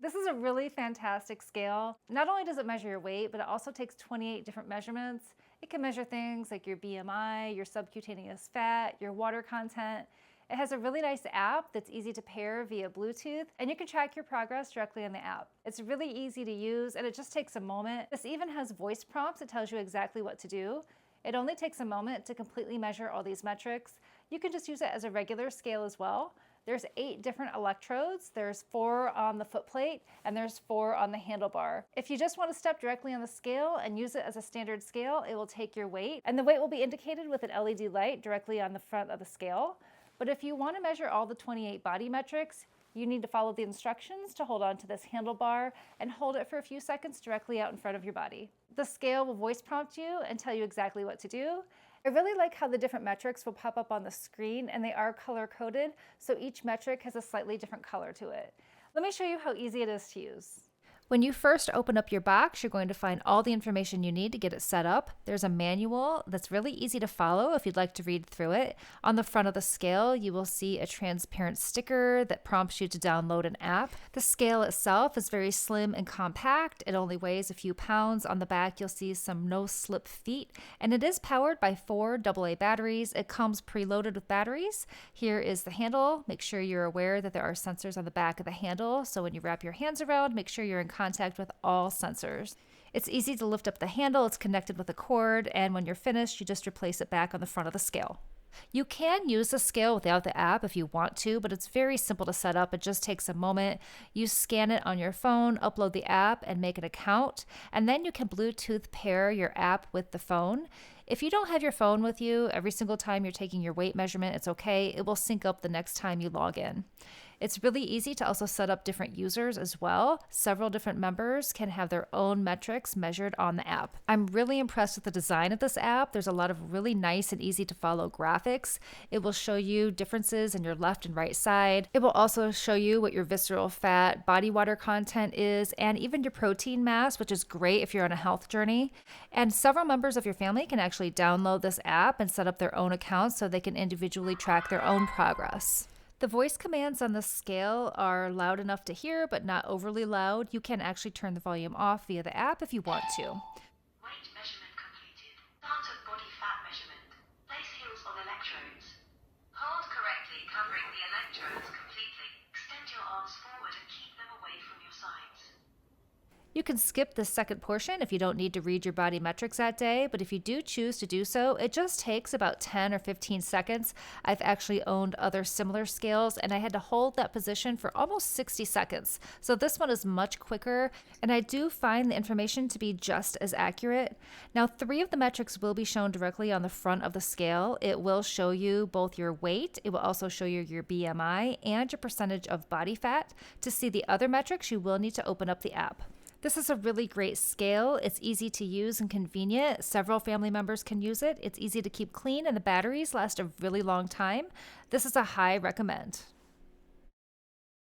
This is a really fantastic scale. Not only does it measure your weight, but it also takes 28 different measurements. It can measure things like your BMI, your subcutaneous fat, your water content. It has a really nice app that's easy to pair via Bluetooth, and you can track your progress directly on the app. It's really easy to use, and it just takes a moment. This even has voice prompts that tells you exactly what to do. It only takes a moment to completely measure all these metrics. You can just use it as a regular scale as well. There's 8 different electrodes. There's 4 on the foot plate and there's 4 on the handlebar. If you just want to step directly on the scale and use it as a standard scale, it will take your weight, and the weight will be indicated with an LED light directly on the front of the scale. But if you want to measure all the 28 body metrics, you need to follow the instructions to hold on to this handlebar and hold it for a few seconds directly out in front of your body. The scale will voice prompt you and tell you exactly what to do. I really like how the different metrics will pop up on the screen, and they are color coded, so each metric has a slightly different color to it. Let me show you how easy it is to use. When you first open up your box, you're going to find all the information you need to get it set up. There's a manual that's really easy to follow if you'd like to read through it. On the front of the scale, you will see a transparent sticker that prompts you to download an app. The scale itself is very slim and compact. It only weighs a few pounds. On the back, you'll see some no-slip feet, and it is powered by 4 AA batteries. It comes preloaded with batteries. Here is the handle. Make sure you're aware that there are sensors on the back of the handle, so when you wrap your hands around, make sure you're in contact with all sensors. It's easy to lift up the handle, it's connected with a cord, and when you're finished, you just replace it back on the front of the scale. You can use the scale without the app if you want to, but it's very simple to set up. It just takes a moment. You scan it on your phone, upload the app, and make an account, and then you can Bluetooth pair your app with the phone. If you don't have your phone with you, every single time you're taking your weight measurement, it's okay. It will sync up the next time you log in. It's really easy to also set up different users as well. Several different members can have their own metrics measured on the app. I'm really impressed with the design of this app. There's a lot of really nice and easy to follow graphics. It will show you differences in your left and right side. It will also show you what your visceral fat, body water content is, and even your protein mass, which is great if you're on a health journey. And several members of your family can actually download this app and set up their own accounts so they can individually track their own progress. The voice commands on the scale are loud enough to hear, but not overly loud. You can actually turn the volume off via the app if you want to. Weight measurement completed. Start of body fat measurement. Place heels on electrodes. Hold correctly, covering the electrodes completely. Extend your arms forward and keep them away from your sides. You can skip the second portion if you don't need to read your body metrics that day, but if you do choose to do so, it just takes about 10 or 15 seconds. I've actually owned other similar scales, and I had to hold that position for almost 60 seconds. So this one is much quicker, and I do find the information to be just as accurate. Now, 3 of the metrics will be shown directly on the front of the scale. It will show you both your weight, it will also show you your BMI, and your percentage of body fat. To see the other metrics, you will need to open up the app. This is a really great scale. It's easy to use and convenient. Several family members can use it. It's easy to keep clean, and the batteries last a really long time. This is a high recommend.